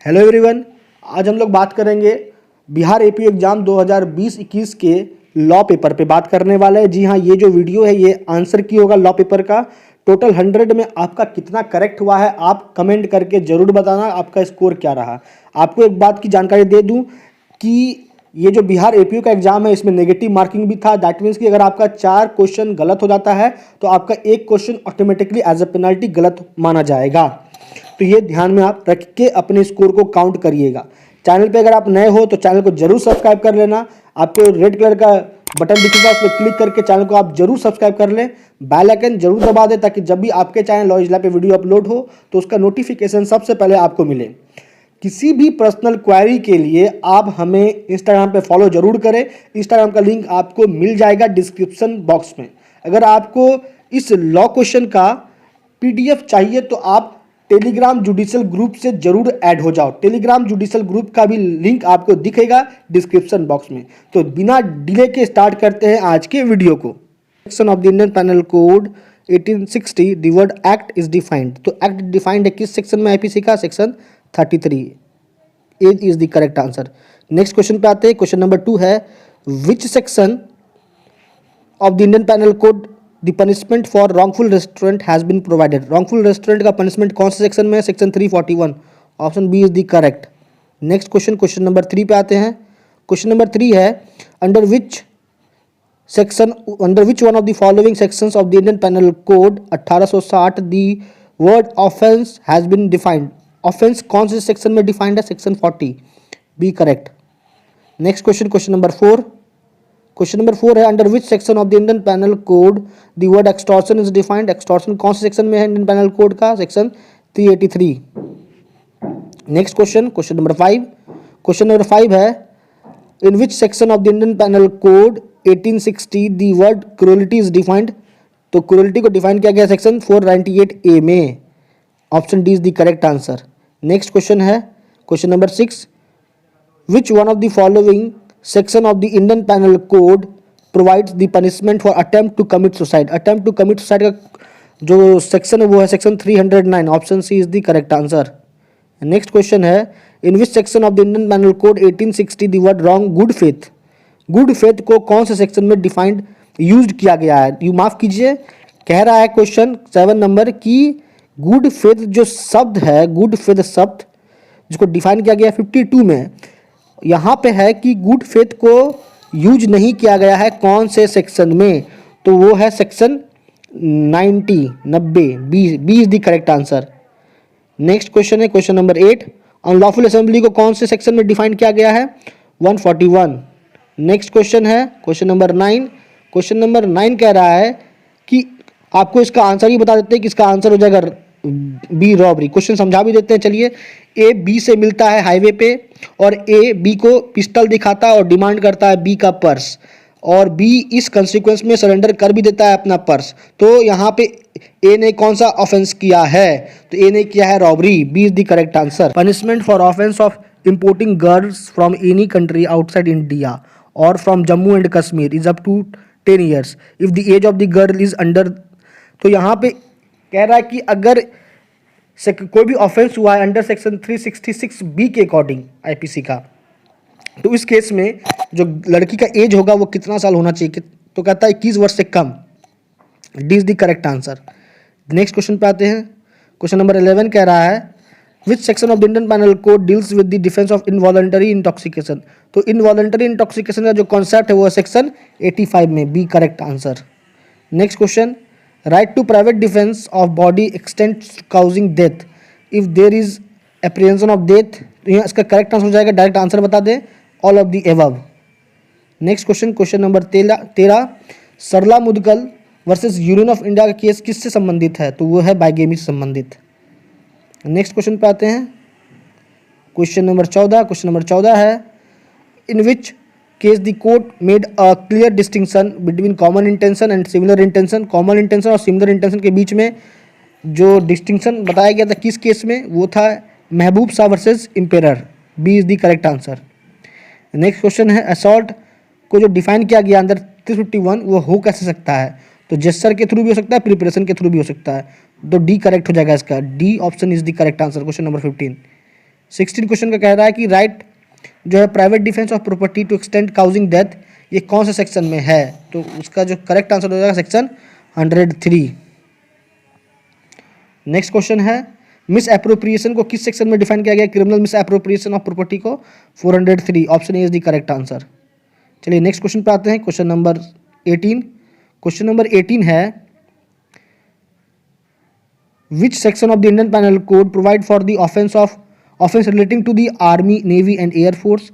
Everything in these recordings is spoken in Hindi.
हेलो एवरीवन, आज हम लोग बात करेंगे बिहार एपी एग्जाम 2020-21 के लॉ पेपर पे बात करने वाले हैं। जी हाँ, ये जो वीडियो है ये आंसर की होगा लॉ पेपर का। टोटल 100 में आपका कितना करेक्ट हुआ है आप कमेंट करके ज़रूर बताना आपका स्कोर क्या रहा। आपको एक बात की जानकारी दे दूं कि ये जो बिहार एपीयू का एग्जाम है इसमें नेगेटिव मार्किंग भी था। दैट मीन्स कि अगर आपका 4 क्वेश्चन गलत हो जाता है तो आपका एक question automatically as a penalty गलत माना जाएगा। तो ये ध्यान में आप रख के अपने स्कोर को काउंट करिएगा। चैनल पे अगर आप नए हो तो चैनल को जरूर सब्सक्राइब कर लेना। आपको रेड कलर का बटन दिखेगा उस पर क्लिक करके चैनल को आप जरूर सब्सक्राइब कर लें। बेल आइकन जरूर दबा दें ताकि जब भी आपके चैनल लॉ इज लैब पे वीडियो अपलोड हो तो उसका नोटिफिकेशन सबसे पहले आपको मिले। किसी भी पर्सनल क्वेरी के लिए आप हमें इंस्टाग्राम पे फॉलो जरूर करें। इंस्टाग्राम का लिंक आपको मिल जाएगा डिस्क्रिप्शन बॉक्स में। अगर आपको इस लॉ क्वेश्चन का पीडीएफ चाहिए तो आप टेलीग्राम जुडिशियल ग्रुप से जरूर ऐड हो जाओ। टेलीग्राम जुडिशियल ग्रुप का भी लिंक आपको दिखेगा डिस्क्रिप्शन बॉक्स में। तो बिना डिले के स्टार्ट करते हैं आज के वीडियो को। Section of the Indian penal code 1860 the word act is defined. तो एक्ट डिफाइंड है किस सेक्शन में आईपीसी का? Section 33। As is the correct answer. Next question पे आते हैं। क्वेश्चन नंबर 2 है which section of the Indian penal code the punishment for wrongful restaurant has been provided. Wrongful restaurant का पनिशमेंट कौन से सेक्शन में है? Section 341। Option B is the correct. Next question number 3 पे आते हैं। क्वेश्चन नंबर 3 है under which one of the following sections of the Indian penal code 1860 the word offence has been defined. Offence कौन से सेक्शन में डिफाइंड है? Section 40। B correct. Next question number 4। Question number 4 है under which section of the Indian penal code the word extortion is defined. Extortion कौन से सेक्शन में है इंडियन पेनल कोड का? Section 383। Next question number 5। Question number 5 है in which section of the Indian penal code 1860 the word cruelty is defined. तो क्रूरलिटी को डिफाइन किया गया सेक्शन 498A में। Option D is the correct answer. Next question है question number 6 which one of the following section of the Indian penal code provides the punishment for attempt to commit suicide. Attempt to commit suicide का जो सेक्शन है वो है section 309। Option C is the correct answer. Next question है in which section of the Indian penal code 1860 the word wrong good faith. Good faith को कौन से सेक्शन में डिफाइंड यूज किया गया है? यू माफ कीजिए, कह रहा है क्वेश्चन 7 नंबर की गुड फेथ जो शब्द है, गुड फेथ शब्द जिसको डिफाइन किया गया 52 में, यहाँ पे है कि गुड फेथ को यूज नहीं किया गया है कौन से सेक्शन में? तो वो है section 90 B is the correct answer. Next question है क्वेश्चन नंबर 8 अनलॉफुल असेंबली को कौन से सेक्शन में डिफाइन किया गया है? 141। नेक्स्ट क्वेश्चन है क्वेश्चन नंबर 9। क्वेश्चन नंबर 9 कह रहा है कि आपको इसका आंसर ही बता देते हैं कि इसका आंसर हो जाएगा बी रॉबरी। क्वेश्चन समझा भी देते हैं। चलिए, ए बी से मिलता है हाईवे पे और ए बी को पिस्टल दिखाता है और डिमांड करता है बी का पर्स, और बी इस कंसिक्वेंस में सरेंडर कर भी देता है अपना पर्स। तो यहाँ पे ए ने कौन सा ऑफेंस किया है? तो ए ने किया है robbery. B is the correct answer. Punishment for offence of importing girls from any country outside India और from Jammu and Kashmir is up to 10 years if the age of the girl is under. तो यहाँ पे कह रहा है कि अगर कोई भी ऑफेंस हुआ है अंडर सेक्शन 366B के अकॉर्डिंग आईपीसी का, तो इस केस में जो लड़की का एज होगा वो कितना साल होना चाहिए? तो कहता है 21 वर्ष से कम। D is the correct answer. Next question पे आते हैं। क्वेश्चन नंबर 11 कह रहा है which section of the Indian penal code deals with the defence of involuntary intoxication. तो इनवॉलंटरी इंटॉक्सिकेशन का जो कॉन्सेप्ट है वो सेक्शन 85 में। B correct answer. Next question right to private defence of body extends causing death if there is apprehension of death. तो यहाँ इसका करेक्ट आंसर हो जाएगा, डायरेक्ट आंसर बता दें, all of the above. Next question number 13 Sarla Mudgal versus union of India का केस किससे संबंधित है? तो वो है बाइगेमी से संबंधित। नेक्स्ट क्वेश्चन पे आते हैं। क्वेश्चन नंबर 14 है in which case the court made a clear distinction between common intention and similar intention. Common intention और सिमिलर इंटेंशन के बीच में जो डिस्टिंक्शन बताया गया था किस केस में? वो था Mehboob Shah versus emperor. B is the correct answer. Next question है असॉल्ट को जो डिफाइन किया गया अंदर 351 वो हो कैसे सकता है? तो जेस्चर के थ्रू भी हो सकता है, प्रिपरेशन के थ्रू भी हो सकता है। तो डी करेक्ट हो जाएगा इसका। D option is the correct answer. Question number 15। 16 question का कह रहा है कि राइट जो है private defence of property to extend causing death, ये कौन से सेक्शन में है? तो उसका जो करेक्ट आंसर हो जाएगा सेक्शन 103। नेक्स्ट क्वेश्चन है मिस एप्रोप्रिएशन को किस सेक्शन में डिफाइन किया गया? Criminal miss appropriation of property को 403, option A is the correct answer. चलिए नेक्स्ट क्वेश्चन पे आते हैं, क्वेश्चन नंबर 18। क्वेश्चन नंबर 18 है which section of the Indian penal code provide for the offence relating to the army, navy and air force?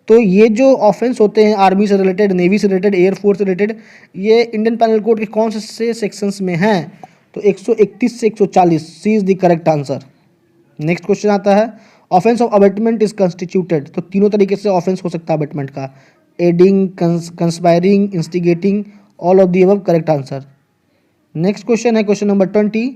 तो ये जो ऑफेंस होते हैं आर्मी से रिलेटेड, नेवी से रिलेटेड, एयर फोर्स से रिलेटेड, ये इंडियन पेनल कोड के कौन से सेक्शंस में हैं? तो 131 से 140, C is the correct answer. Next question आता है offence of abetment is constituted, तो तीनों तरीके से ऑफेंस हो सकता है अबेटमेंट का, aiding, conspiring, instigating, all of the above, correct answer. Next question है क्वेश्चन नंबर 20।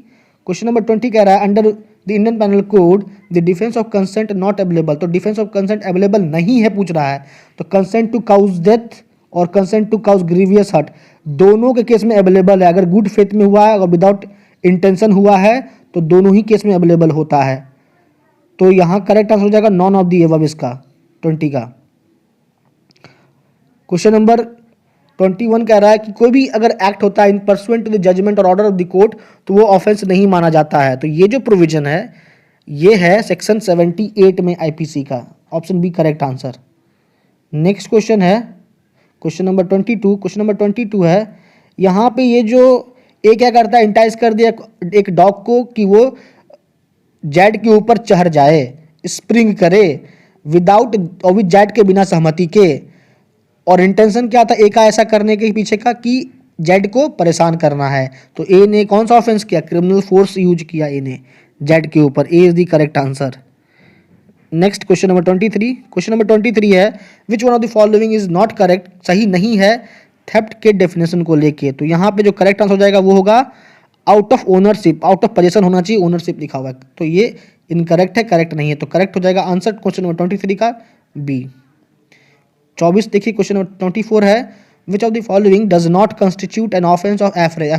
क्वेश्चन नंबर 20 कह रहा है under the Indian penal code the defence of consent not available, तो डिफेंस ऑफ कंसेंट अवेलेबल नहीं है पूछ रहा है, तो कंसेंट टू काउज डेथ और consent to cause grievous hurt दोनों के केस में अवेलेबल है। अगर गुड फेथ में हुआ है और विदाउट इंटेंशन हुआ है तो दोनों ही केस में अवेलेबल होता है। तो यहाँ करेक्ट आंसर हो जाएगा नॉन ऑफ दी अबव इसका 20 का। क्वेश्चन नंबर 21 कह रहा है कि कोई भी अगर एक्ट होता है इन परसुएंट टू द जजमेंट और ऑर्डर ऑफ द कोर्ट तो वो ऑफेंस नहीं माना जाता है। तो ये जो प्रोविजन है ये है सेक्शन 78 में आईपीसी का, option B correct answer. Next question है क्वेश्चन नंबर 22। क्वेश्चन नंबर 22 है यहाँ पे ये जो ये क्या करता है, इंटाइज कर दिया एक डॉग को कि वो जेट के ऊपर चढ़ जाए, स्प्रिंग करे विदाउट और विद जेट के बिना सहमति के, और इंटेंशन क्या था ए का ऐसा करने के पीछे का कि जेड को परेशान करना है। तो ए ने कौन सा ऑफेंस किया? क्रिमिनल फोर्स यूज किया ए ने जेड के ऊपर, A is the correct answer. Next question number 23। Question number 23 है which one of the following is not correct, सही नहीं है थेफ्ट के डेफिनेशन को लेके। तो यहाँ पे जो करेक्ट आंसर हो जाएगा वो होगा out of ownership, out of possession होना चाहिए, ओनरशिप लिखा हुआ है, तो ये इनकरेक्ट है, करेक्ट नहीं है। तो करेक्ट हो जाएगा आंसर क्वेश्चन नंबर 23 का बी। 24 देखिए क्वेश्चन नंबर 24 है which of the following does not constitute an offence of affray.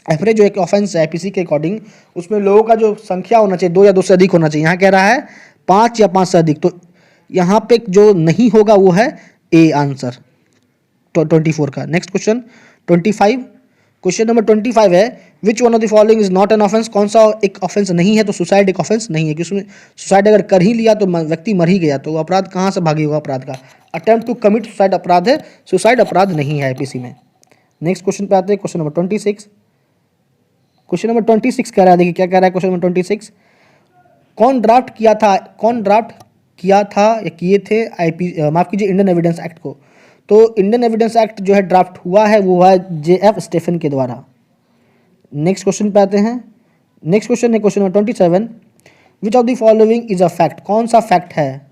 Affray जो एक ऑफेंस है आईपीसी के अकॉर्डिंग, उसमें लोगों का जो संख्या होना चाहिए 2 या 2 से अधिक होना चाहिए, यहाँ कह रहा है 5 या 5 से अधिक, तो यहाँ पे जो नहीं होगा वो है ए आंसर 24 का। Next question 25। क्वेश्चन नंबर 25 है which one of the following is not an offence, कौन सा एक ऑफेंस नहीं है? तो सुसाइड एक ऑफेंस नहीं है, क्योंकि उसमें सुसाइड अगर कर ही लिया तो व्यक्ति मर ही गया, तो अपराध कहाँ से भागी होगा अपराध का? अटेम्प्ट टू कमिट सुसाइड अपराध है, सुसाइड अपराध नहीं है आईपीसी में। नेक्स्ट क्वेश्चन पे आते हैं क्वेश्चन नंबर 26। क्वेश्चन नंबर 26 कह रहा है, देखिए क्या कह रहा है क्वेश्चन नंबर 26, कौन ड्राफ्ट किया था या किए थे माफ कीजिए इंडियन एविडेंस एक्ट को? तो इंडियन एविडेंस एक्ट जो है ड्राफ्ट हुआ है वो है JF स्टेफन के द्वारा। नेक्स्ट क्वेश्चन पे आते हैं। नेक्स्ट क्वेश्चन है question number 27 which of the following is a fact, कौन सा फैक्ट है?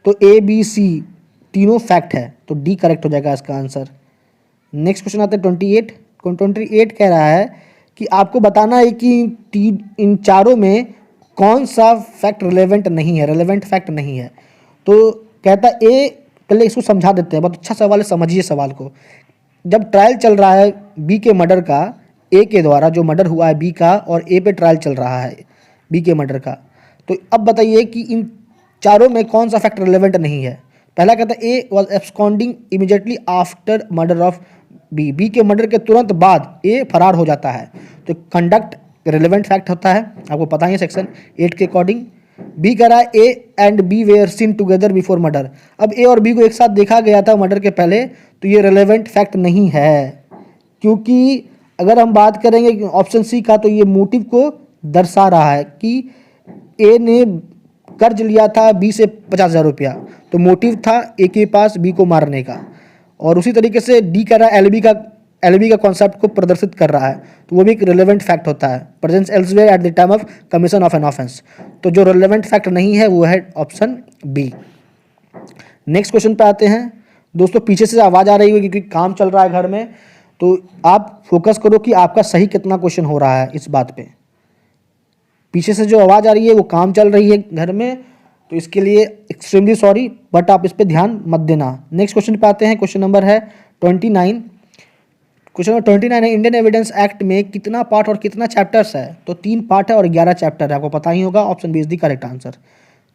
तो ABC तीनों फैक्ट है, तो डी करेक्ट हो जाएगा इसका आंसर। नेक्स्ट क्वेश्चन आता है 28। 28 कह रहा है कि आपको बताना है कि इन चारों में कौन सा फैक्ट रिलेवेंट नहीं है, रिलेवेंट फैक्ट नहीं है। तो कहता ए, पहले इसको समझा देते हैं, बहुत अच्छा सवाल है, समझिए सवाल को। जब ट्रायल चल रहा है बी के मर्डर का, ए के द्वारा जो मर्डर हुआ है बी का, और ए पे ट्रायल चल रहा है बी के मर्डर का, तो अब बताइए कि इन चारों में कौन सा फैक्ट रिलेवेंट नहीं है? पहला कहता है A was absconding immediately after murder of B, B के मर्डर के तुरंत बाद ए फरार हो जाता है, तो कंडक्ट रिलेवेंट फैक्ट होता है, आपको पता ही है सेक्शन 8 के अकॉर्डिंग। बी कह रहा है A and B were seen together before murder, अब ए और बी को एक साथ देखा गया था मर्डर के पहले, तो ये रिलेवेंट फैक्ट नहीं है, क्योंकि अगर हम बात करेंगे ऑप्शन सी का, तो ये मोटिव को दर्शा रहा है कि ए ने कर्ज लिया था बी से 50,000 रुपया, तो मोटिव था ए के पास बी को मारने का। और उसी तरीके से डी कह रहा है एलबी का कॉन्सेप्ट को प्रदर्शित कर रहा है, तो वो भी एक रिलेवेंट फैक्ट होता है, presence elsewhere eight the time of commission of an offence. तो जो रिलेवेंट फैक्ट नहीं है वो है ऑप्शन बी। नेक्स्ट क्वेश्चन पे आते हैं। दोस्तों पीछे से आवाज़ आ रही होगी क्योंकि काम चल रहा है घर में, तो आप फोकस करो कि आपका सही कितना क्वेश्चन हो रहा है इस बात पे। पीछे से जो आवाज़ आ रही है वो काम चल रही है घर में, तो इसके लिए एक्सट्रीमली सॉरी, बट आप इस पे ध्यान मत देना। नेक्स्ट क्वेश्चन पे आते हैं। क्वेश्चन नंबर है 29। क्वेश्चन नंबर 29 है, इंडियन एविडेंस एक्ट में कितना पार्ट और कितना चैप्टर्स है? तो 3 पार्ट है और 11 चैप्टर है, आपको पता ही होगा। Option B is the correct answer.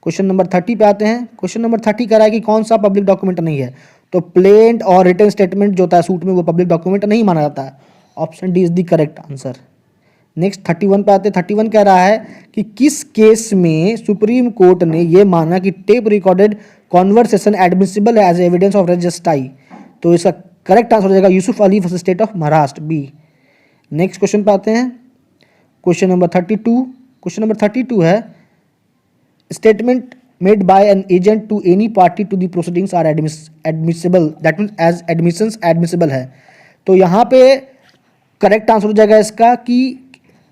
Question number 30 पे आते हैं। क्वेश्चन नंबर 30 कह रहा है कि कौन सा पब्लिक डॉक्यूमेंट नहीं है? तो प्लेंट और रिटन स्टेटमेंट जो होता है सूट में, वो पब्लिक डॉक्यूमेंट नहीं माना जाता है। Option D is the correct answer. Next 31 पे आते हैं। 31 कह रहा है कि किस केस में सुप्रीम कोर्ट ने यह माना कि टेप रिकॉर्डेड कॉन्वर्सेशन एडमिसिबल है एज एविडेंस ऑफ रजिस्ट्राई? तो इसका करेक्ट आंसर हो जाएगा Yusuf Ali versus state of Maharashtra, B. Next question पे आते हैं। Question number 32। क्वेश्चन नंबर 32 है, statement made by an agent to any party to the proceedings are admissible, that means as admissions admissible है। तो यहाँ पे करेक्ट आंसर हो जाएगा इसका कि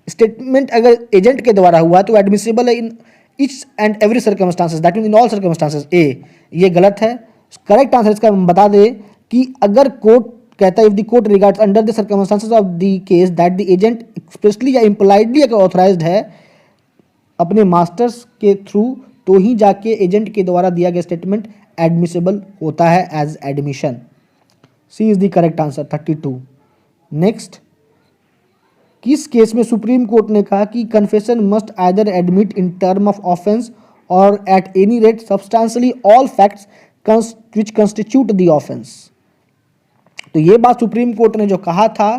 स्टेटमेंट अगर एजेंट के द्वारा हुआ तो एडमिसिबल है in each and every circumstances, that mean in all circumstances. A, ये गलत है। करेक्ट आंसर इसका हम बता दें कि अगर कोर्ट कहता है if the court regards under the circumstances of the case that the agent expressly या इम्प्लाइडली अगर ऑथराइज्ड है अपने मास्टर्स के थ्रू, तो ही जाके एजेंट के द्वारा दिया गया स्टेटमेंट एडमिसिबल होता है as admission. C is the correct answer 32। Next, किस केस में सुप्रीम कोर्ट ने कहा कि confession must either admit in term of offence और at any rate substantially all facts which constitute the offence? तो ये बात सुप्रीम कोर्ट ने जो कहा था,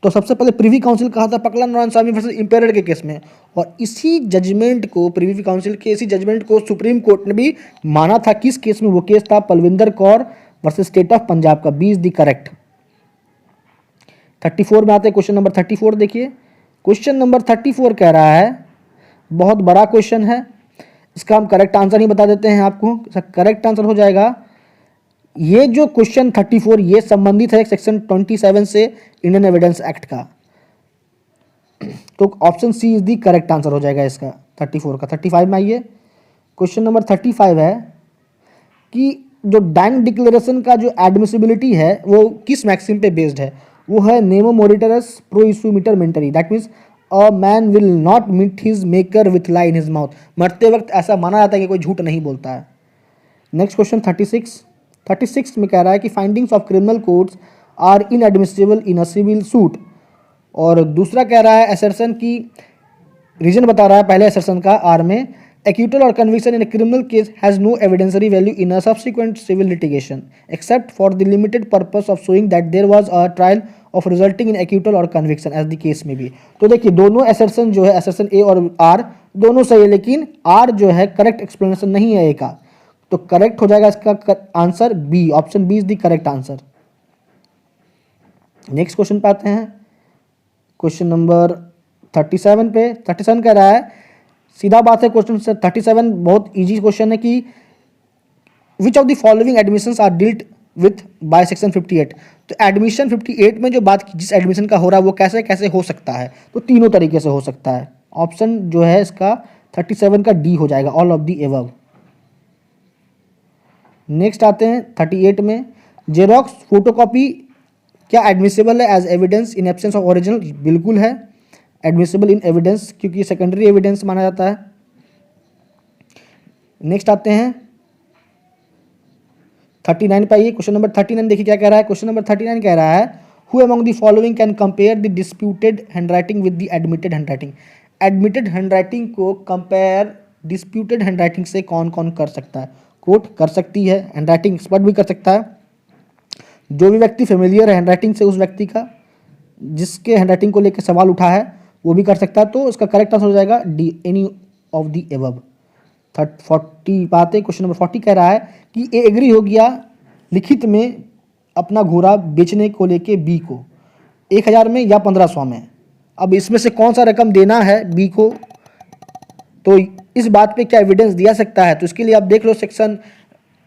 तो सबसे पहले प्रिवी काउंसिल कहा था पकला नारायण स्वामी वर्सेस इंपेरियर के केस में, और इसी जजमेंट को, प्रिवी काउंसिल के इसी जजमेंट को सुप्रीम कोर्ट ने भी माना था। किस केस में? वो केस था Palvinder Kaur versus state of Punjab का, बी इज द करेक्ट। 34 में आते हैं। क्वेश्चन नंबर 34 देखिए। क्वेश्चन नंबर 34 कह रहा है, बहुत बड़ा क्वेश्चन है, इसका हम करेक्ट आंसर ही बता देते हैं आपको। इसका करेक्ट आंसर हो जाएगा, ये जो क्वेश्चन 34 ये संबंधित है सेक्शन 27 से इंडियन एविडेंस एक्ट का। तो option C is the correct answer हो जाएगा इसका 34 का। 35 में आइए। क्वेश्चन नंबर 35 है कि जो डैंग डिक्लेरेशन का जो एडमिसिबिलिटी है वो किस मैक्सिम पे बेस्ड है? वो है नेमो मोरिटरस प्रो इशू मीटर मेंटरी, that means a man will not meet his maker with lie in his mouth. मरते वक्त ऐसा माना जाता है कि कोई झूठ नहीं बोलता है। नेक्स्ट क्वेश्चन 36 में कह रहा है कि findings of criminal codes are inadmissible in a civil suit, और दूसरा कह रहा है असर्शन की रीजन बता रहा है पहले असर्शन का आर में, acquittal or conviction in a criminal case has no evidentiary value in a subsequent civil litigation except for the limited purpose of showing that there was a trial of resulting in acquittal or conviction as the case may be। तो देखिए दोनों assertion जो है, assertion A और R दोनों सही है, लेकिन R जो है करेक्ट एक्सप्लेनेशन नहीं है A का, तो करेक्ट हो जाएगा इसका answer B, option B is the correct answer. Next question पे आते हैं। क्वेश्चन नंबर 37 पे 37 कह रहा है, सीधा बात है क्वेश्चन 37 बहुत इजी क्वेश्चन है कि which of the following admissions are dealt with by section 58। तो एडमिशन 58 में जो बात जिस एडमिशन का हो रहा है वो कैसे कैसे हो सकता है? तो तीनों तरीके से हो सकता है। ऑप्शन जो है इसका 37 का डी हो जाएगा, all of the above. Next आते हैं 38 में, जेरोक्स फोटोकॉपी क्या एडमिसिबल है as evidence in absence of original? बिल्कुल है एडमिसिबल इन एविडेंस, क्योंकि सेकेंडरी एविडेंस माना जाता है। नेक्स्ट आते हैं 39 पे आइए। क्वेश्चन नंबर 39 देखिए क्या कह रहा है। क्वेश्चन नंबर 39 कह रहा है, who among the following can compare the disputed handwriting with the admitted handwriting? Admitted handwriting को कंपेयर डिस्प्यूटेड हैंडराइटिंग से कौन कौन कर सकता है? कोर्ट कर सकती है, हैंडराइटिंग एक्सपर्ट भी कर सकता है, जो भी व्यक्ति फेमिलियर है हैंडराइटिंग से, उस व्यक्ति का जिसके हैंडराइटिंग को लेकर सवाल उठा है वो भी कर सकता है। तो इसका करेक्ट आंसर हो जाएगा D, any of the above. 40 बातें। क्वेश्चन नंबर 40 कह रहा है कि ए एग्री हो गया लिखित में अपना घोड़ा बेचने को लेके बी को 1000 में या 1500 में। अब इसमें से कौन सा रकम देना है बी को, तो इस बात पे क्या एविडेंस दिया सकता है? तो इसके लिए आप देख लो section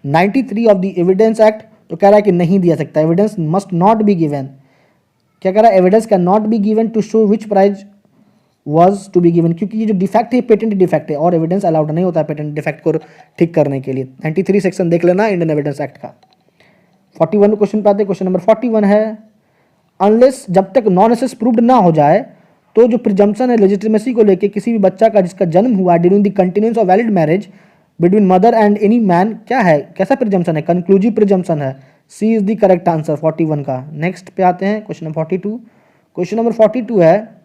93 of the evidence act, तो कह रहा है कि नहीं दिया सकता। Evidence must not be given. क्या कह रहा है? Evidence can not be given to show which prize was to be given, क्योंकि ये जो डिफेक्ट है पेटेंट डिफेक्ट है और एविडेंस अलाउड नहीं होता है पेटेंट डिफेक्ट को ठीक करने के लिए। 93 सेक्शन देख लेना इंडियन एविडेंस एक्ट का। 41 क्वेश्चन पे आते हैं। क्वेश्चन नंबर 41 है, अनलेस जब तक नॉन एसेस प्रूव्ड ना हो जाए तो जो प्रिजम्पशन है लेजिटिमेसी को लेके किसी भी बच्चा का जिसका जन्म हुआ during the continuance of valid marriage between mother and any man, क्या है, कैसा प्रिजम्पशन है? कंक्लूसिव प्रिजम्पशन है, C is the correct answer 41 का। नेक्स्ट पे आते हैं क्वेश्चन नंबर 42। क्वेश्चन नंबर 42 है,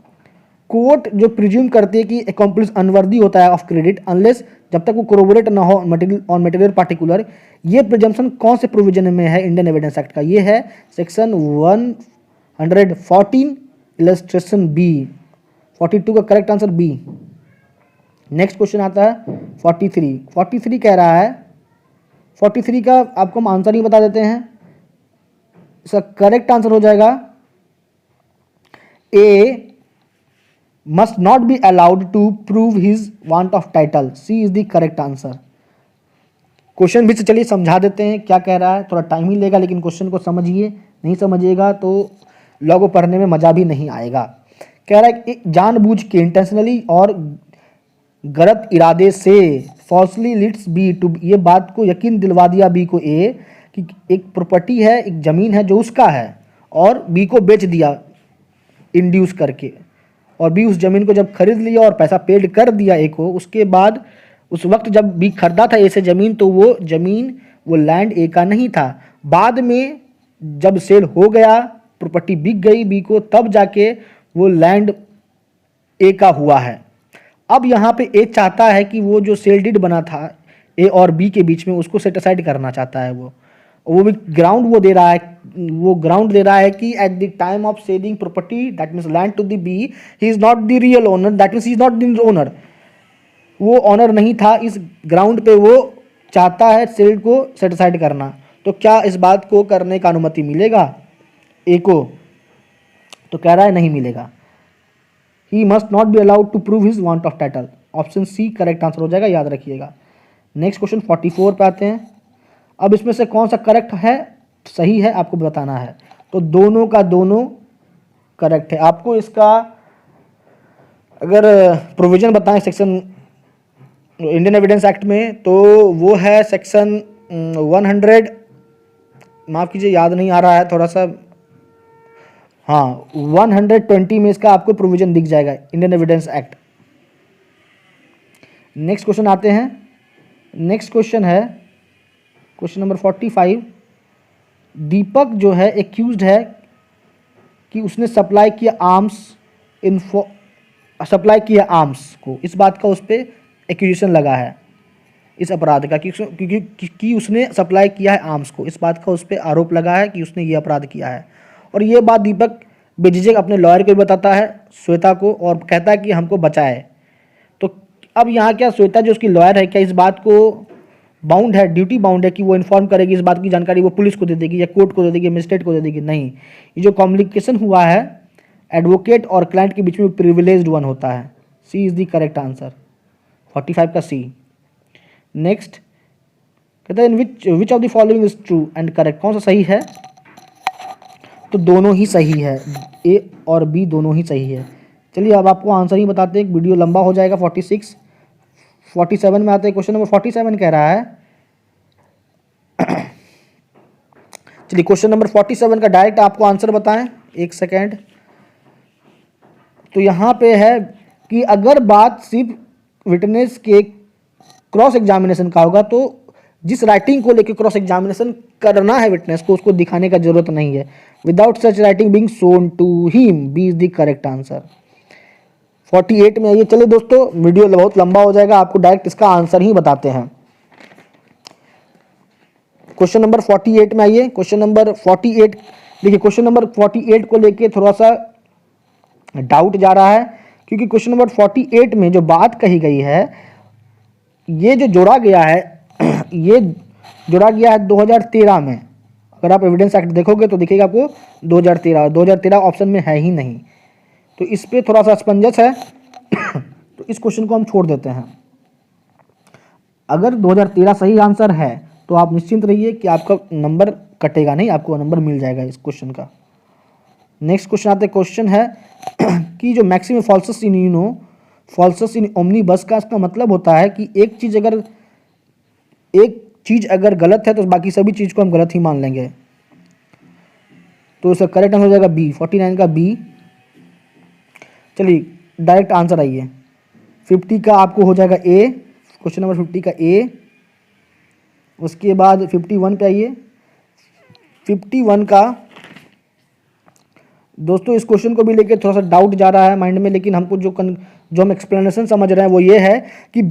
कोर्ट जो प्रिज्यूम करती है कि अकॉम्प्लिस अनवर्दी होता है ऑफ क्रेडिट अनलेस, जब तक वो कोरोबोरेट ना हो मटेरियल ऑन मटेरियल पार्टिकुलर, ये प्रिजम्पशन कौन से प्रोविजन में है इंडियन एविडेंस एक्ट का? ये है सेक्शन 114 इलस्ट्रेशन बी। 42 का correct answer B. Next question आता है 43। 43 कह रहा है, 43 का आपको हम आंसर ही बता देते हैं। इसका करेक्ट आंसर हो जाएगा ए, must not be allowed to prove his want of title। C is the correct answer। Question भी से चलिए समझा देते हैं क्या कह रहा है, थोड़ा टाइम ही लेगा लेकिन क्वेश्चन को समझिए, नहीं समझिएगा तो लॉ को पढ़ने में मजा भी नहीं आएगा। कह रहा है कि जानबूझ के इंटेंशनली और गलत इरादे से फॉल्सली लीड्स बी टू, ये बात को यकीन दिलवा दिया बी को ए कि एक प्रॉपर्टी है, एक ज़मीन है जो उसका है और बी को बेच दिया इंड्यूस करके, और बी उस ज़मीन को जब खरीद लिया और पैसा पेड कर दिया ए को, उसके बाद उस वक्त जब बी खरीदा था ए से ज़मीन तो वो ज़मीन वो लैंड ए का नहीं था। बाद में जब सेल हो गया, प्रॉपर्टी बिक गई बी को, तब जाके वो लैंड ए का हुआ है। अब यहाँ पे ए चाहता है कि वो जो सेल डीड बना था ए और बी के बीच में, उसको सेट असाइड करना चाहता है वो भी ग्राउंड वो दे रहा है, वो ग्राउंड दे रहा है कि at the time of selling property that means land to the B, he is not the real owner, that means he is not the owner, वो ऑनर नहीं था। इस ग्राउंड पे वो चाहता है सेल को सेट असाइड करना। तो क्या इस बात को करने का अनुमति मिलेगा ए को? तो कह रहा है नहीं मिलेगा। He must not be allowed to prove his want of title. Option C correct answer हो जाएगा, याद रखिएगा। नेक्स्ट क्वेश्चन 44 पे आते हैं। अब इसमें से कौन सा करेक्ट है, सही है, आपको बताना है। तो दोनों का दोनों करेक्ट है। आपको इसका अगर प्रोविजन बताएं सेक्शन इंडियन एविडेंस एक्ट में, तो वो है सेक्शन 100, माफ़ कीजिए याद नहीं आ रहा है थोड़ा सा, हाँ 120 में इसका आपको प्रोविजन दिख जाएगा Indian evidence act. Next question आते हैं। नेक्स्ट क्वेश्चन है क्वेश्चन नंबर 45। दीपक जो है एक्यूज्ड है कि उसने सप्लाई किया आर्म्स सप्लाई किया आर्म्स को, इस बात का उस पर एक्यूजेशन लगा है इस अपराध का कि उसने सप्लाई किया है आर्म्स को, इस बात का उस पर आरोप लगा है कि उसने ये अपराध किया है। और ये बात दीपक बेझिझक अपने लॉयर को भी बताता है श्वेता को, और कहता है कि हमको बचाए। तो अब यहाँ क्या श्वेता जो उसकी लॉयर है, क्या इस बात को बाउंड है, ड्यूटी बाउंड है कि वो इन्फॉर्म करेगी, इस बात की जानकारी वो पुलिस को दे देगी या कोर्ट को दे देगी, मजिस्ट्रेट को दे देगी? नहीं, ये जो कम्युनिकेशन हुआ है एडवोकेट और क्लाइंट के बीच में प्रिविलेज्ड वन होता है। C is the correct answer, 45 का सी। नेक्स्ट कहता है in which of the following is true and correct, कौन सा सही है? तो दोनों ही सही है, ए और बी दोनों ही सही है। चलिए अब आपको आंसर ही बताते हैं, वीडियो लंबा हो जाएगा। 46 47 में आते हैं। क्वेश्चन नंबर 47 कह रहा है, चलिए क्वेश्चन नंबर 47 का डायरेक्ट आपको आंसर बताएं, एक सेकेंड। तो यहाँ पे है कि अगर बात सिर्फ विटनेस के क्रॉस एग्जामिनेशन का होगा तो जिस राइटिंग को लेकर क्रॉस एग्जामिनेशन करना है विटनेस को, उसको दिखाने का जरूरत नहीं है। Without such writing being shown to him, B is the correct answer. 48 में आइए। चलिए दोस्तों वीडियो बहुत लंबा हो जाएगा, आपको डायरेक्ट इसका आंसर ही बताते हैं। क्वेश्चन नंबर 48 में आइए। क्वेश्चन नंबर 48 देखिए, क्वेश्चन नंबर 48 को लेके थोड़ा सा डाउट जा रहा है, क्योंकि क्वेश्चन नंबर 48 में जो बात कही गई है, ये जो जोड़ा गया है ये जोड़ा गया है 2013 में। अगर आप एविडेंस एक्ट देखोगे तो दिखेगा आपको 2013 ऑप्शन में है ही नहीं, तो इस पे थोड़ा सा असमंजस है तो इस क्वेश्चन को हम छोड़ देते हैं। अगर 2013 सही आंसर है तो आप निश्चिंत रहिए कि आपका नंबर कटेगा नहीं, आपको नंबर मिल जाएगा इस क्वेश्चन का। नेक्स्ट क्वेश्चन आते क्वेश्चन है कि जो मैक्सिमम फॉल्सस इन फॉल्सस इन ओमनीबस का इसका मतलब होता है कि एक चीज़ अगर गलत है तो बाकी सभी चीज़ को हम गलत ही मान लेंगे। तो इसका करेक्ट आंसर हो जाएगा बी, 49 का बी। चलिए डायरेक्ट आंसर आइए। 50 का आपको हो जाएगा ए, क्वेश्चन नंबर 50 का ए। उसके बाद 51 पे आइए। 51 का दोस्तों, इस क्वेश्चन को भी लेके थोड़ा सा डाउट जा रहा है माइंड में, लेकिन हमको जो हम एक्सप्लेनेशन समझ रहे हैं वो ये है कि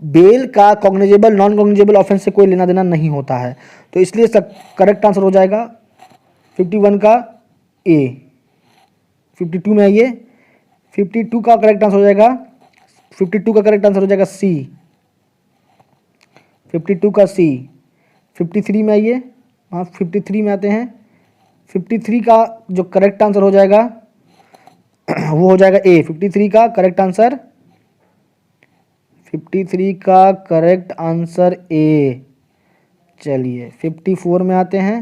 बेल का कॉग्निजेबल नॉन कॉग्निजेबल ऑफेंस से कोई लेना देना नहीं होता है, तो इसलिए इसका करेक्ट आंसर हो जाएगा 51 का ए। 52 में आइए, 52 का करेक्ट आंसर हो जाएगा, 52 का करेक्ट आंसर हो जाएगा सी, 52 का सी। 53 में आइए, हाँ 53 में आते हैं, 53 का जो करेक्ट आंसर हो जाएगा वो हो जाएगा ए। 53 का करेक्ट आंसर, 53 का करेक्ट आंसर ए। चलिए 54 में आते हैं,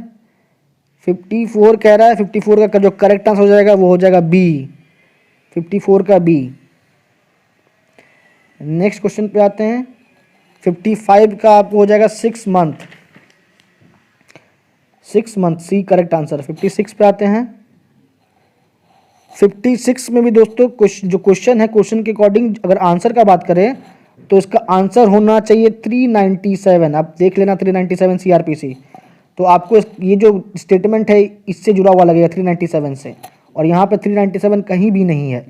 54 कह रहा है, 54 का जो करेक्ट आंसर हो जाएगा वो हो जाएगा बी, 54 का बी। नेक्स्ट क्वेश्चन पे आते हैं, 55 का आपको हो जाएगा 6 month, 6 month C correct answer. 56 पे आते हैं, 56 में भी दोस्तों जो क्वेश्चन है, क्वेश्चन के अकॉर्डिंग अगर आंसर का बात करें तो इसका आंसर होना चाहिए 397। आप देख लेना 397 सीआरपीसी, तो आपको ये जो स्टेटमेंट है इससे जुड़ा हुआ लगेगा 397 से, और यहाँ पे 397 कहीं भी नहीं है,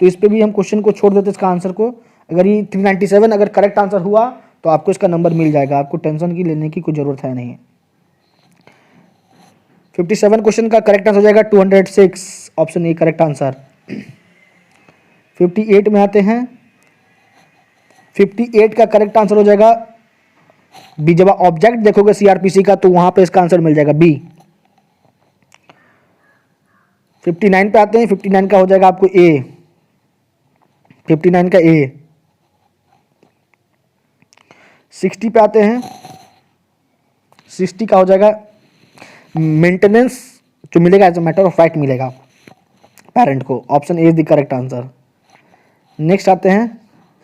तो इस पे भी हम क्वेश्चन को छोड़ देते इसका आंसर को। अगर ये 397 अगर करेक्ट आंसर हुआ तो आपको इसका नंबर मिल जाएगा, आपको टेंशन की लेने की कोई ज़रूरत है नहीं। 57 क्वेश्चन का करेक्ट आंसर हो जाएगा 206, ऑप्शन ए करेक्ट आंसर। 58 में आते हैं, 58 का करेक्ट आंसर हो जाएगा बी। जब आप ऑब्जेक्ट देखोगे सीआरपीसी का तो वहां पे इसका आंसर मिल जाएगा बी। 59 पे आते हैं, 59 का हो जाएगा आपको ए, 59 का ए। 60 पे आते हैं, 60 का हो जाएगा मेंटेनेंस जो मिलेगा as a matter of fact मिलेगा पेरेंट को, option A is the correct answer. Next आते हैं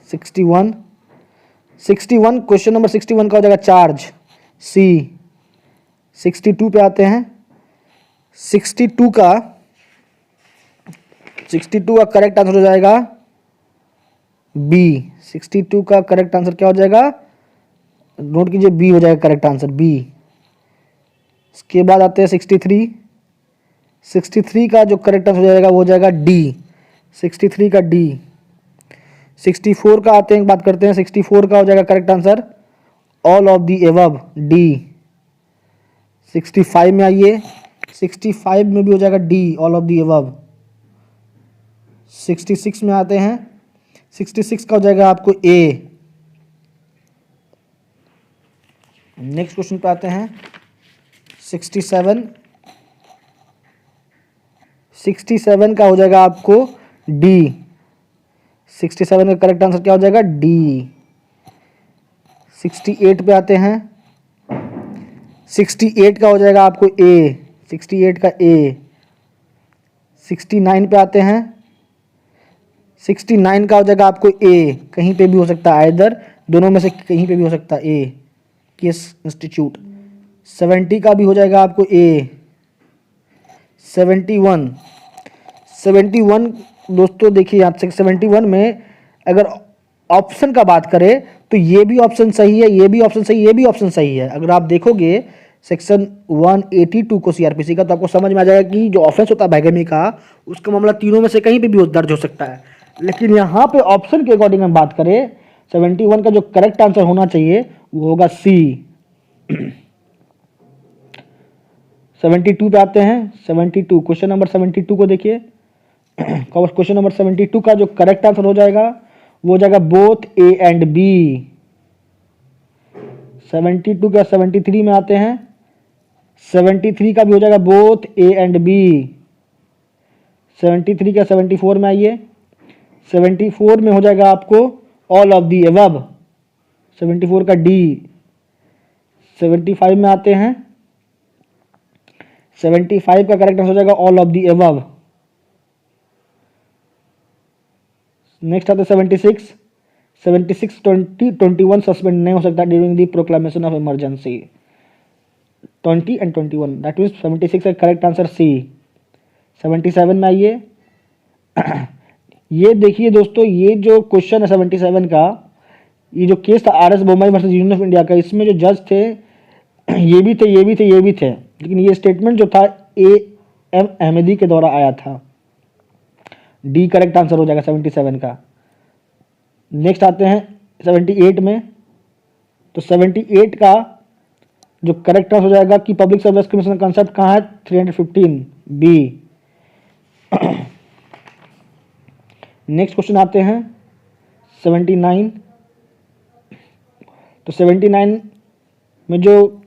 61, 61 क्वेश्चन नंबर 61 का हो जाएगा चार्ज, सी। 62 पे आते हैं, 62 का करेक्ट आंसर हो जाएगा बी। 62 का करेक्ट आंसर क्या हो जाएगा, नोट कीजिए, बी हो जाएगा करेक्ट आंसर, बी। इसके बाद आते हैं 63, 63 का जो करेक्ट आंसर हो जाएगा वो हो जाएगा डी, 63 का डी। 64 का आते हैं, बात करते हैं, 64 का हो जाएगा correct answer all of the above, D. 65 में आइए, 65 में भी हो जाएगा D, all of the above. 66 में आते हैं, 66 का हो जाएगा आपको ए। नेक्स्ट क्वेश्चन पे आते हैं 67, 67 का हो जाएगा आपको डी। 67 का करेक्ट आंसर क्या हो जाएगा डी। 68 पे आते हैं, 68 का हो जाएगा आपको ए, 68 का ए। 69 पे आते हैं, 69 का हो जाएगा आपको ए, कहीं पे भी हो सकता है, इधर दोनों में से कहीं पे भी हो सकता है, ए केस इंस्टीट्यूट। 70 का भी हो जाएगा आपको ए। 71, 71 दोस्तों देखिए यहाँ से 71 में अगर ऑप्शन का बात करें तो ये भी ऑप्शन सही है, ये भी ऑप्शन सही, ये भी ऑप्शन सही है। अगर आप देखोगे सेक्शन 182 को सीआरपीसी का, तो आपको समझ में आ जाएगा कि जो ऑफेंस होता है बैगमी का, उसका मामला तीनों में से कहीं पे भी दर्ज हो सकता है। लेकिन यहाँ पे ऑप्शन के अकॉर्डिंग हम बात करें, 71 का जो करेक्ट आंसर होना चाहिए वो होगा सी। 72 पे आते हैं, 72 क्वेश्चन नंबर 72 को देखिए, क्वेश्चन नंबर 72 का जो करेक्ट आंसर हो जाएगा वो हो जाएगा बोथ ए एंड बी। 72 का 73 में आते हैं, 73 का भी हो जाएगा बोथ ए एंड बी। 73 का 74 में आइए, 74 में हो जाएगा आपको ऑल ऑफ दी अबव, 74 का डी। 75 में आते हैं, 75 का करेक्ट आंसर हो जाएगा all of the above. Next आता है 76, 76 21 सस्पेंड नहीं हो सकता during the proclamation of emergency, 20 and 21, that means 76 का करेक्ट आंसर सी। 77 में आइए, ये देखिए दोस्तों, ये जो क्वेश्चन है 77 का, ये जो केस था R S Bombay versus union of India का, इसमें जो जज थे ये भी थे, ये भी थे, ये भी थे, लेकिन ये स्टेटमेंट जो था ए एम अहमदी के द्वारा आया था। डी करेक्ट आंसर हो जाएगा 77 का। नेक्स्ट आते हैं 78 में। तो 78 का जो करेक्ट आंसर हो जाएगा कि पब्लिक सर्विस कमीशन का कंसेप्ट कहाँ है, 315 बी। नेक्स्ट क्वेश्चन आते हैं 79। तो 79 में जो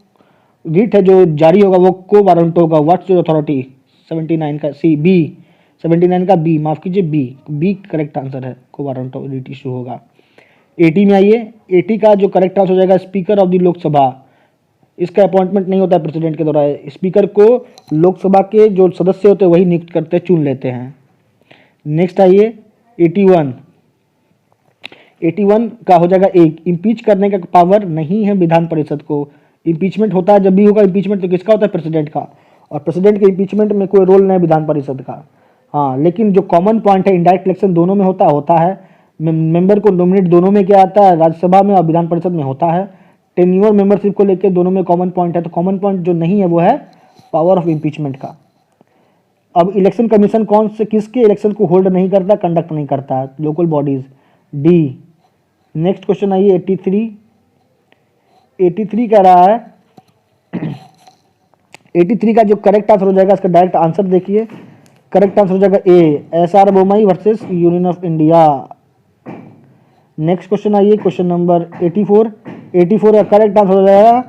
रिट है जो जारी होगा वो को वारंट होगा, व्हाट्स योर अथॉरिटी। 79 का सी, बी। 79 का बी, माफ कीजिए बी, बी करेक्ट आंसर है, को वारंट रिट इशू होगा। 80 में आइए। 80 का जो करेक्ट आंसर हो जाएगा स्पीकर ऑफ द लोकसभा। इसका अपॉइंटमेंट नहीं होता है प्रेसिडेंट के द्वारा, स्पीकर को लोकसभा के जो सदस्य होते हैं वही नियुक्त करते हैं, चुन लेते हैं। नेक्स्ट आइए 81। 81 का हो जाएगा एक, इम्पीच करने का पावर नहीं है विधान परिषद को। इम्पीचमेंट होता है जब भी होगा इम्पीचमेंट तो किसका होता है, प्रेसिडेंट का, और प्रेसिडेंट के इम्पीचमेंट में कोई रोल नहीं है विधान परिषद का। हाँ, लेकिन जो कॉमन पॉइंट है इनडायरेक्ट इलेक्शन दोनों में होता है, मेंबर को नॉमिनेट दोनों में किया जाता है, राज्यसभा में और विधान परिषद में होता है। टेन्योर मेंबरशिप को लेकर दोनों में कॉमन पॉइंट है, तो कॉमन पॉइंट जो नहीं है वो है पावर ऑफ इम्पीचमेंट का। अब इलेक्शन कमीशन कौन से किसके इलेक्शन को होल्ड नहीं करता, कंडक्ट नहीं करता, local bodies, D. Next question आइए 83। 83 कह रहा है 83 का जो करेक्ट आंसर हो जाएगा, इसका डायरेक्ट आंसर देखिए, करेक्ट आंसर हो जाएगा A, SR Bommai versus union of India. Next question आइए क्वेश्चन नंबर 84। 84 का करेक्ट आंसर हो जाएगा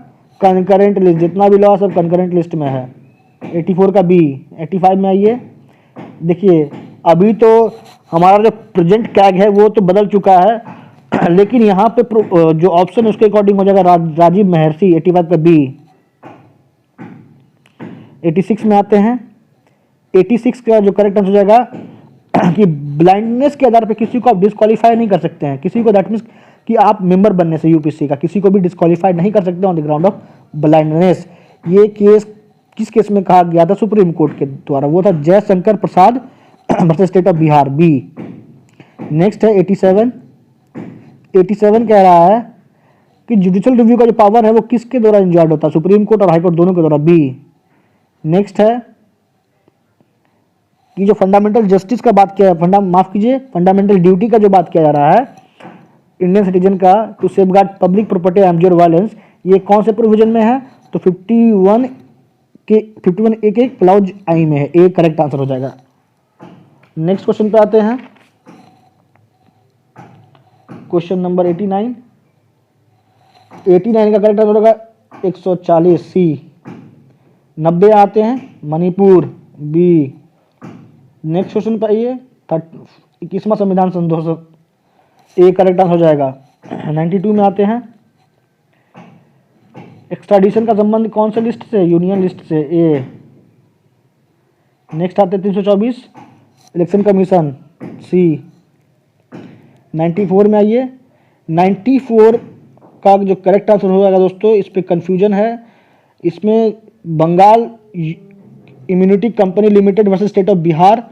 कंकरेंट लिस्ट, जितना भी लॉ सब कंकरेंट लिस्ट में है। 84 का बी। 85 में आइए। देखिए अभी तो हमारा जो प्रेजेंट कैग है वो तो बदल चुका है, लेकिन यहाँ पे जो ऑप्शन है उसके अकॉर्डिंग हो जाएगा राजीव महर्षि, 85 का बी। 86 में आते हैं। 86 का जो करेक्ट आंसर हो जाएगा कि ब्लाइंडनेस के आधार पे किसी को आप डिस्क्वालीफाई नहीं कर सकते हैं, किसी को, दैट मीन्स कि आप मेंबर बनने से यूपीसी का किसी को भी डिस्क्वालीफाई नहीं कर सकते on the ground of blindness. ये केस किस केस में कहा गया था, सुप्रीम कोर्ट के द्वारा, वो था Jaishankar Prasad versus state of Bihar, B. Next है 87। 87 कह रहा है कि जुडिशियल रिव्यू का जो पावर है वो किसके द्वारा इंजॉयड होता है, सुप्रीम कोर्ट और हाई कोर्ट दोनों के द्वारा, बी। नेक्स्ट है कि जो फंडामेंटल जस्टिस का बात किया, फंडामेंटल ड्यूटी का जो बात किया जा रहा है इंडियन सिटीजन का, to safeguard public property and violence, ये कौन से प्रोविजन में है, तो 51 ए के क्लाउज आई में है, ए करेक्ट आंसर हो जाएगा। नेक्स्ट क्वेश्चन पे आते हैं क्वेश्चन नंबर 89। 89 का करेक्ट आंसर होगा 140 सी। 90 आते हैं मणिपुर, बी। नेक्स्ट क्वेश्चन पे आइए 21वां संविधान संशोधन, ए करेक्ट आंसर हो जाएगा। 92 में आते हैं। एक्स्ट्राडिशन का संबंध कौन से लिस्ट से, यूनियन लिस्ट से, ए। नेक्स्ट आते हैं 324 इलेक्शन कमीशन, सी। 94 में आइए। 94 का जो करेक्ट आंसर हो जाएगा दोस्तों, इस पर कंफ्यूजन है, इसमें Bengal immunity company limited versus state of Bihar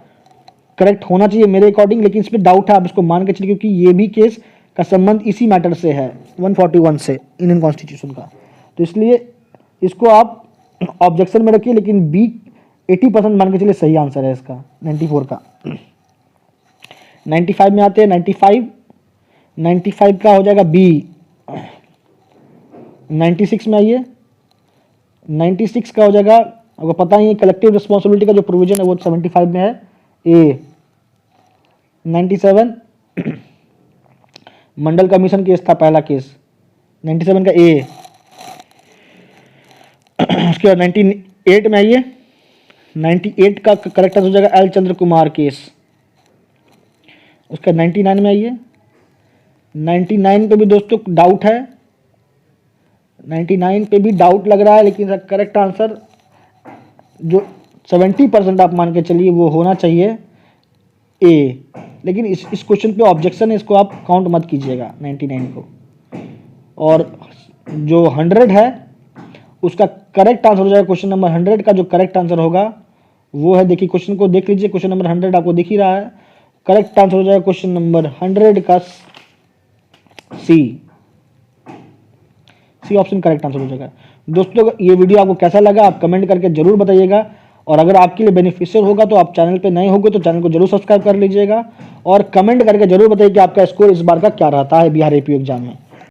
correct होना चाहिए मेरे अकॉर्डिंग, लेकिन इसमें डाउट है, आप इसको मान के चलिए, क्योंकि ये भी केस का संबंध इसी मैटर से है 141 से इंडियन कॉन्स्टिट्यूशन का, तो इसलिए इसको आप ऑब्जेक्शन में रखिए, लेकिन बी 80% मान के चलिए सही आंसर है इसका 94 का। 95 में आते हैं। 95 का हो जाएगा बी। 96 में आइए। 96 का हो जाएगा, आपको पता ही है कलेक्टिव रिस्पॉन्सिबिलिटी का जो प्रोविजन है वो 75 में है, ए। 97 मंडल कमीशन केस था पहला केस, 97 का ए। उसके बाद 98 में आइए। 98 का करेक्ट आंसर हो जाएगा एल चंद्र कुमार केस। उसका 99 में आइए। 99 पे भी दोस्तों डाउट है, 99 पे भी डाउट लग रहा है, लेकिन करेक्ट आंसर जो 70% आप मान के चलिए वो होना चाहिए, ए। लेकिन इस क्वेश्चन पे ऑब्जेक्शन है, इसको आप काउंट मत कीजिएगा 99 को। और जो 100 है उसका करेक्ट आंसर हो जाएगा, क्वेश्चन नंबर 100 का जो करेक्ट आंसर होगा वो है, देखिए क्वेश्चन को देख लीजिए, क्वेश्चन नंबर 100 आपको दिख ही रहा है, करेक्ट आंसर हो जाएगा क्वेश्चन नंबर 100 का सी। सी ऑप्शन करेक्ट आंसर हो जाएगा। दोस्तों ये वीडियो आपको कैसा लगा आप कमेंट करके ज़रूर बताइएगा, और अगर आपके लिए बेनिफिशियल होगा तो आप चैनल पे नए होंगे तो चैनल को जरूर सब्सक्राइब कर लीजिएगा, और कमेंट करके जरूर बताइए कि आपका स्कोर इस बार का क्या रहता है बिहार एपीओ एग्जाम में।